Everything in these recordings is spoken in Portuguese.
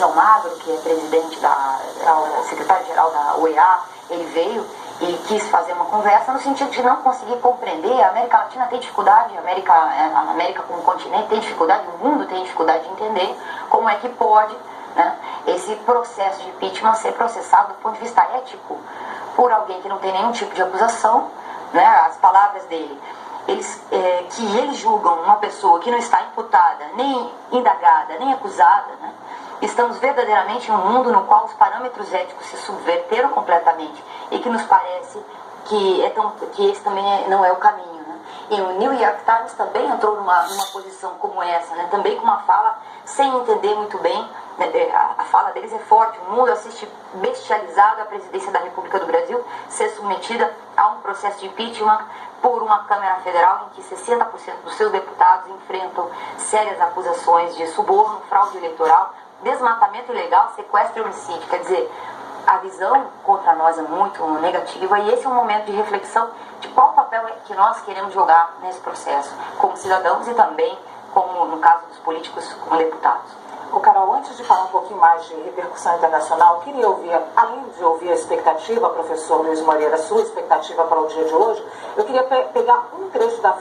Luiz Almagro, que é presidente secretário-geral da OEA, ele veio e quis fazer uma conversa no sentido de não conseguir compreender. A América Latina tem dificuldade, a América como continente tem dificuldade, o mundo tem dificuldade de entender como é que pode, né, esse processo de impeachment ser processado do ponto de vista ético por alguém que não tem nenhum tipo de acusação, né, as palavras dele. Que eles julgam uma pessoa que não está imputada, nem indagada, nem acusada, né? Estamos verdadeiramente em um mundo no qual os parâmetros éticos se subverteram completamente e que nos parece que esse também não é o caminho, né? E o New York Times também entrou numa posição como essa, né? Também com uma fala sem entender muito bem, né? A fala deles é forte. O mundo assiste bestializado a presidência da República do Brasil ser submetida a um processo de impeachment por uma Câmara Federal em que 60% dos seus deputados enfrentam sérias acusações de suborno, fraude eleitoral, desmatamento ilegal, sequestro e homicídio. Quer dizer, a visão contra nós é muito negativa e esse é um momento de reflexão de qual papel é que nós queremos jogar nesse processo, como cidadãos e também, como no caso dos políticos, como deputados. Ô Carol, antes de falar um pouquinho mais de repercussão internacional, queria ouvir, além de ouvir a expectativa, professor Luiz Moreira, sua expectativa para o dia de hoje, eu queria pegar um trecho da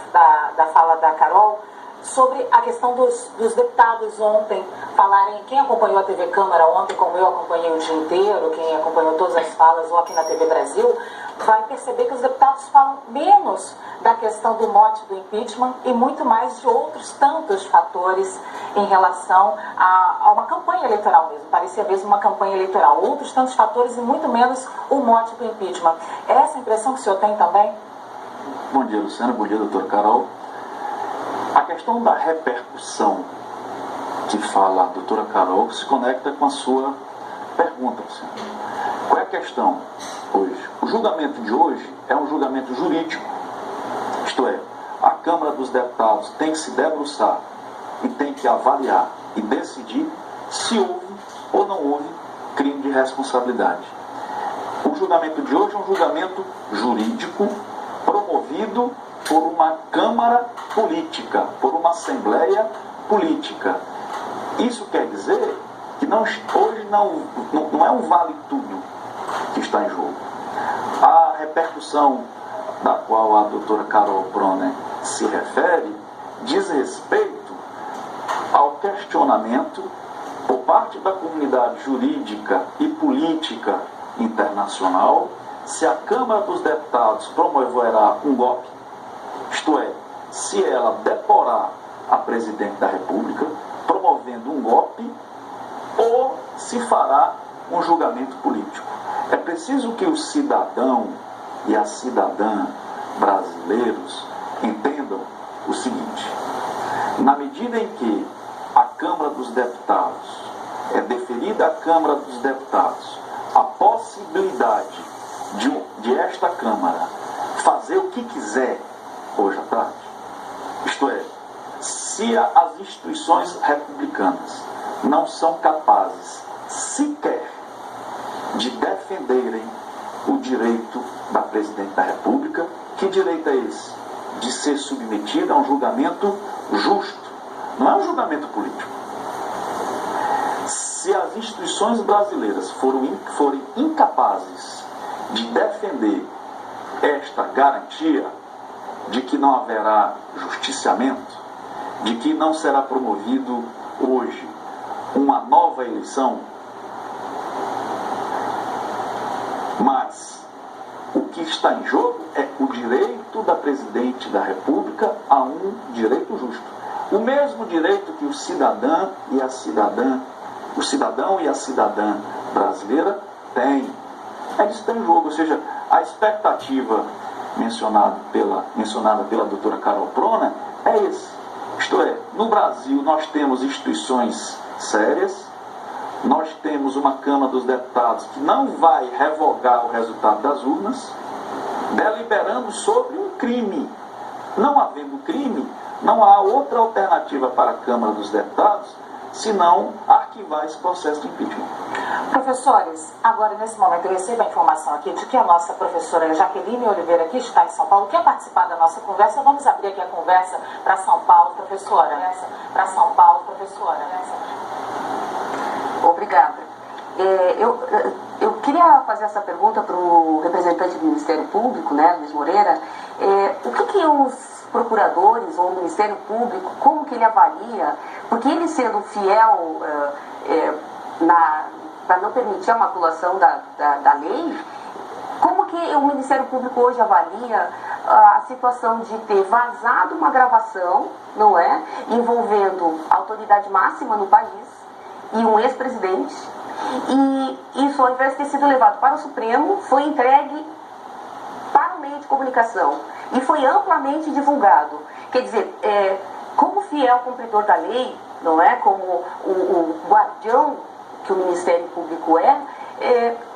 fala da Carol sobre a questão dos deputados ontem falarem. Quem acompanhou a TV Câmara ontem, como eu acompanhei o dia inteiro, quem acompanhou todas as falas ou aqui na TV Brasil, vai perceber que os deputados falam menos da questão do mote do impeachment e muito mais de outros tantos fatores em relação a uma campanha eleitoral mesmo. Parecia mesmo uma campanha eleitoral. Outros tantos fatores e muito menos o mote do impeachment. É essa a impressão que o senhor tem também? Bom dia, Luciana. Bom dia, doutora Carol. A questão da repercussão que fala a doutora Carol se conecta com a sua pergunta, Luciana. Qual é a questão hoje? O julgamento de hoje é um julgamento jurídico, isto é, a Câmara dos Deputados tem que se debruçar e tem que avaliar e decidir se houve ou não houve crime de responsabilidade. O julgamento de hoje é um julgamento jurídico promovido por uma Câmara política, por uma Assembleia política. Isso quer dizer que hoje não é um vale tudo que está em jogo. A repercussão da qual a doutora Carol Bronner se refere diz respeito ao questionamento por parte da comunidade jurídica e política internacional se a Câmara dos Deputados promoverá um golpe, isto é, se ela deporar a presidente da República promovendo um golpe ou se fará um julgamento político. É preciso que o cidadão e a cidadã brasileiros entendam o seguinte: na medida em que a Câmara dos Deputados é deferida à Câmara dos Deputados a possibilidade de esta Câmara fazer o que quiser hoje à tarde, isto é, se as instituições republicanas não são capazes sequer de defenderem o direito da presidente da República, que direito é esse? De ser submetida a um julgamento justo, não é um julgamento político. Se as instituições brasileiras forem incapazes de defender esta garantia de que não haverá justiciamento, de que não será promovido hoje uma nova eleição, mas o que está em jogo é o direito da presidente da República a um direito justo. O mesmo direito que o cidadão e a cidadã brasileira têm. É isso que está em jogo, ou seja, a expectativa mencionada pela doutora Carol Bronner é esse. Isto é, no Brasil nós temos instituições sérias, nós temos uma Câmara dos Deputados que não vai revogar o resultado das urnas, deliberando sobre um crime. Não havendo crime, não há outra alternativa para a Câmara dos Deputados senão arquivar esse processo de impeachment. Professores, agora nesse momento eu recebo a informação aqui de que a nossa professora Jaqueline Oliveira, que está em São Paulo, quer participar da nossa conversa. Vamos abrir aqui a conversa para São Paulo, professora. Para São Paulo, professora. Obrigada. Eu queria fazer essa pergunta para o representante do Ministério Público, né, Luiz Moreira. O que os procuradores ou o Ministério Público, como que ele avalia, porque ele sendo fiel para não permitir a maculação da lei, como que o Ministério Público hoje avalia a situação de ter vazado uma gravação, não é, envolvendo a autoridade máxima no país e um ex-presidente, e isso, ao invés de ter sido levado para o Supremo, foi entregue para o meio de comunicação e foi amplamente divulgado. Quer dizer, como fiel cumpridor da lei, não é, como o guardião que o Ministério Público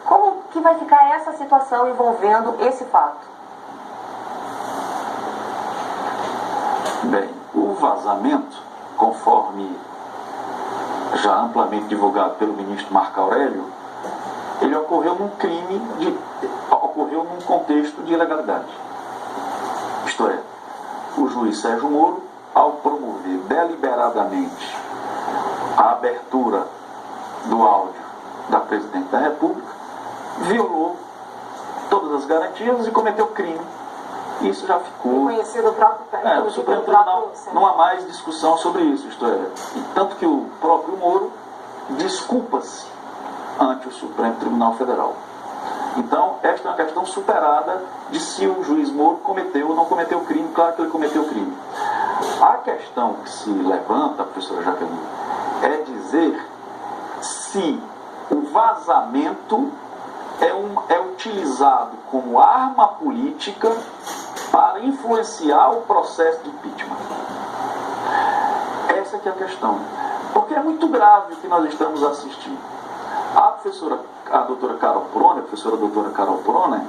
como que vai ficar essa situação envolvendo esse fato? Bem, o vazamento, conforme já amplamente divulgado pelo ministro Marco Aurélio, ele ocorreu ocorreu num contexto de ilegalidade. Isto é, o juiz Sérgio Moro, ao promover deliberadamente a abertura do áudio da Presidente da República, violou todas as garantias e cometeu crime. Isso já ficou... Conhecido o próprio... o Supremo Tribunal não há mais discussão sobre isso, isto é, tanto que o próprio Moro desculpa-se ante o Supremo Tribunal Federal. Então, esta é uma questão superada de se o juiz Moro cometeu ou não cometeu crime. Claro que ele cometeu crime. A questão que se levanta, professora Jaqueline, é dizer se o vazamento é utilizado como arma política para influenciar o processo de impeachment. Essa que é a questão. Porque é muito grave o que nós estamos assistindo. A doutora Carol Proner, a professora doutora Carol Proner,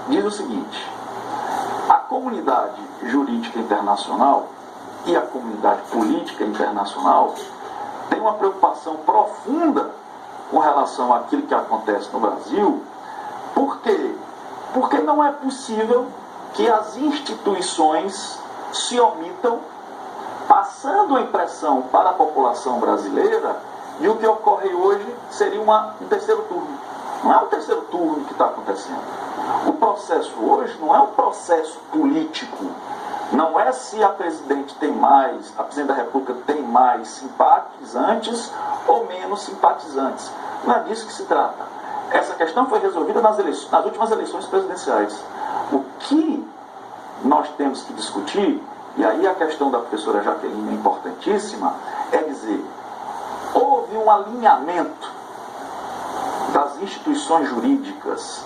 diz o seguinte: a comunidade jurídica internacional e a comunidade política internacional tem uma preocupação profunda com relação àquilo que acontece no Brasil. Por quê? Porque não é possível que as instituições se omitam, passando a impressão para a população brasileira de o que ocorre hoje seria um terceiro turno. Não é um terceiro turno que está acontecendo. O processo hoje não é um processo político. Não é se a Presidente da República tem mais simpatizantes ou menos simpatizantes. Não é disso que se trata. Essa questão foi resolvida nas últimas eleições presidenciais. O que nós temos que discutir, e aí a questão da professora Jaqueline é importantíssima, é dizer, houve um alinhamento das instituições jurídicas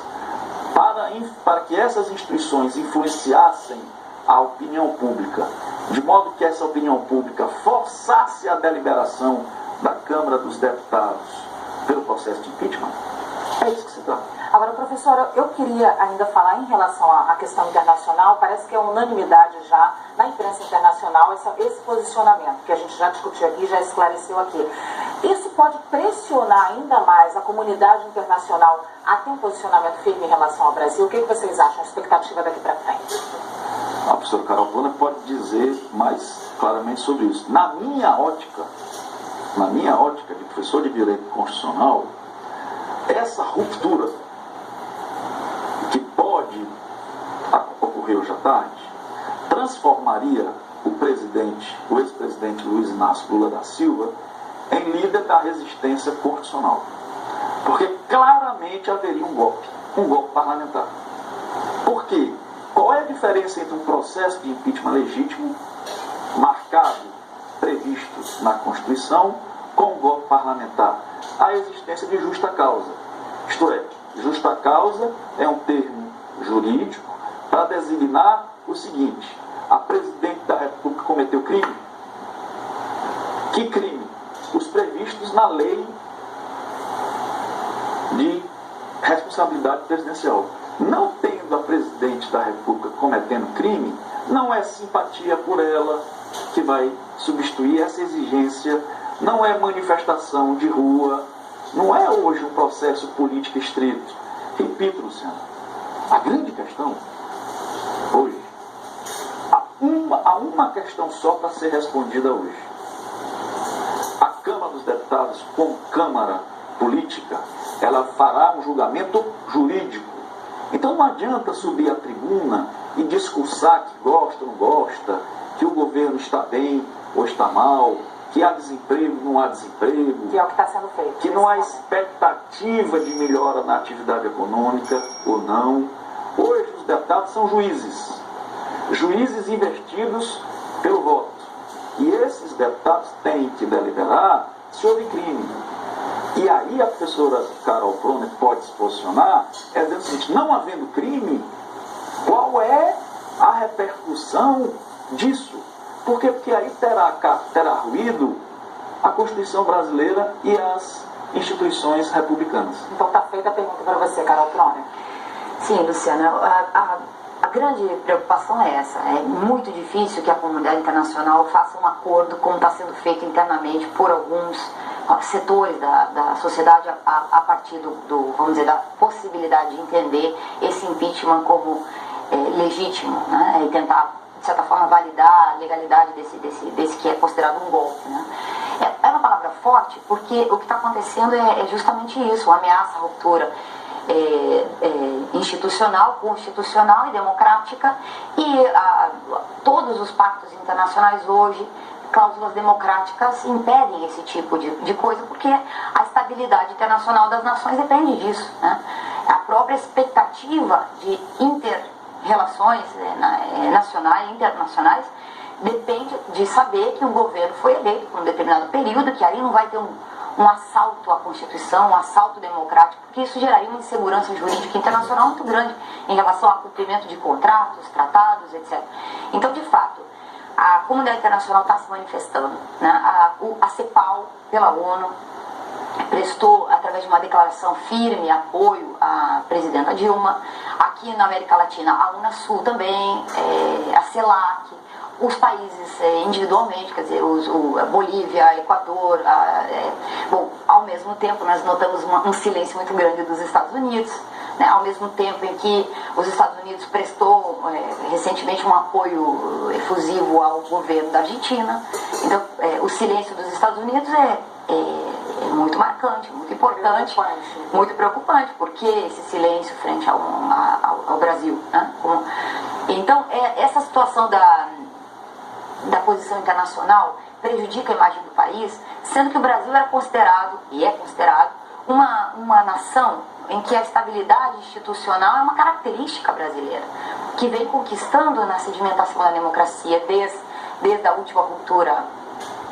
para que essas instituições influenciassem a opinião pública, de modo que essa opinião pública forçasse a deliberação da Câmara dos Deputados pelo processo de impeachment? É isso que se trata. Agora, professora, eu queria ainda falar em relação à questão internacional. Parece que é unanimidade já na imprensa internacional esse posicionamento que a gente já discutiu aqui, já esclareceu aqui. Isso pode pressionar ainda mais a comunidade internacional a ter um posicionamento firme em relação ao Brasil? O que vocês acham? A expectativa daqui para frente? A professora Carol Proner pode dizer mais claramente sobre isso. Na minha ótica de professor de Direito Constitucional, essa ruptura que pode ocorrer hoje à tarde transformaria o ex-presidente Luiz Inácio Lula da Silva em líder da resistência constitucional. Porque claramente haveria um golpe parlamentar. Por quê? Qual é a diferença entre um processo de impeachment legítimo, marcado, previsto na Constituição, com um golpe parlamentar? A existência de justa causa. Isto é, justa causa é um termo jurídico para designar o seguinte: a Presidente da República cometeu crime? Que crime? Os previstos na lei de responsabilidade presidencial. Não tendo a Presidente da República cometendo crime, não é simpatia por ela que vai substituir essa exigência, não é manifestação de rua, não é hoje um processo político estrito. Repito, Luciano, a grande questão hoje, há uma questão só para ser respondida hoje. A Câmara dos Deputados, como Câmara política, ela fará um julgamento jurídico. Então não adianta subir à tribuna e discursar que gosta ou não gosta, que o governo está bem ou está mal, que há desemprego, não há desemprego, que é o que está sendo feito, que não há expectativa de melhora na atividade econômica ou não. Hoje os deputados são juízes investidos pelo voto. E esses deputados têm que deliberar se houve crime. E aí a professora Carol Proner pode se posicionar, dizendo o seguinte: não havendo crime, qual é a repercussão disso? Por quê? Porque aí terá ruído a Constituição brasileira e as instituições republicanas. Então está feita a pergunta para você, Carol Proner. Sim, Luciana, a grande preocupação é essa. É muito difícil que a comunidade internacional faça um acordo como está sendo feito internamente por alguns setores da sociedade a partir vamos dizer, da possibilidade de entender esse impeachment como legítimo, né? E tentar, de certa forma, validar a legalidade desse que é considerado um golpe, né? É uma palavra forte, porque o que está acontecendo é justamente isso, uma ameaça à ruptura institucional, constitucional e democrática, e todos os pactos internacionais hoje, cláusulas democráticas, impedem esse tipo de coisa, porque a estabilidade internacional das nações depende disso, né? A própria expectativa de inter-relações nacionais e internacionais depende de saber que um governo foi eleito por um determinado período, que aí não vai ter um assalto à Constituição, um assalto democrático, porque isso geraria uma insegurança jurídica internacional muito grande em relação ao cumprimento de contratos, tratados, etc. Então, de fato, a comunidade internacional está se manifestando, né? A CEPAL, pela ONU, prestou, através de uma declaração firme, apoio à presidenta Dilma. Aqui na América Latina, a Unasul também, a CELAC, os países individualmente, quer dizer, a Bolívia, Equador. Bom, ao mesmo tempo nós notamos um silêncio muito grande dos Estados Unidos, né? Ao mesmo tempo em que os Estados Unidos prestou recentemente um apoio efusivo ao governo da Argentina. Então, o silêncio dos Estados Unidos é muito marcante, muito importante, muito preocupante, porque esse silêncio frente ao Brasil, né? Então, essa situação da posição internacional prejudica a imagem do país, sendo que o Brasil era considerado, e é considerado, uma nação em que a estabilidade institucional é uma característica brasileira, que vem conquistando na sedimentação da democracia desde a última ruptura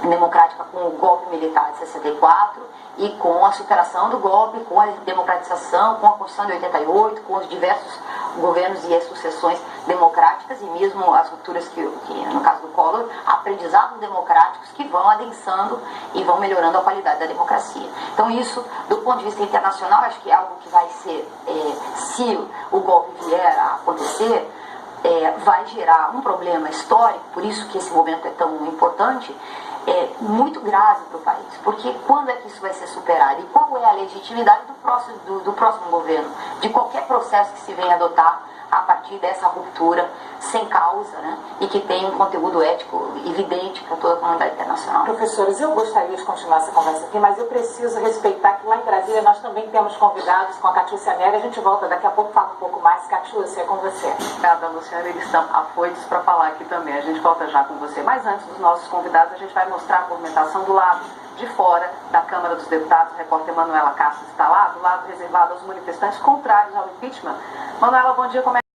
democrática com o golpe militar de 64 e com a superação do golpe, com a democratização, com a Constituição de 88, com os diversos governos e as sucessões democráticas e mesmo as rupturas que no caso do Collor, aprendizados democráticos que vão adensando e vão melhorando a qualidade da democracia. Então isso, do ponto de vista internacional, acho que é algo que vai ser, se o golpe vier a acontecer, vai gerar um problema histórico, por isso que esse momento é tão importante, muito grave para o país, porque quando é que isso vai ser superado e qual é a legitimidade do próximo governo, de qualquer processo que se venha adotar a partir dessa ruptura sem causa, né, e que tem um conteúdo ético evidente para toda a comunidade internacional. Professores, eu gostaria de continuar essa conversa aqui, mas eu preciso respeitar que lá em Brasília nós também temos convidados com a Catiúcia Neri. A gente volta daqui a pouco, fala um pouco mais. Catiúcia, é com você. Obrigada, Luciana. Eles estão afoitos para falar aqui também. A gente volta já com você. Mas antes dos nossos convidados, a gente vai mostrar a movimentação do lado de fora da Câmara dos Deputados. A repórter Manuela Castro está lá, do lado reservado aos manifestantes contrários ao impeachment. Manuela, bom dia. Como é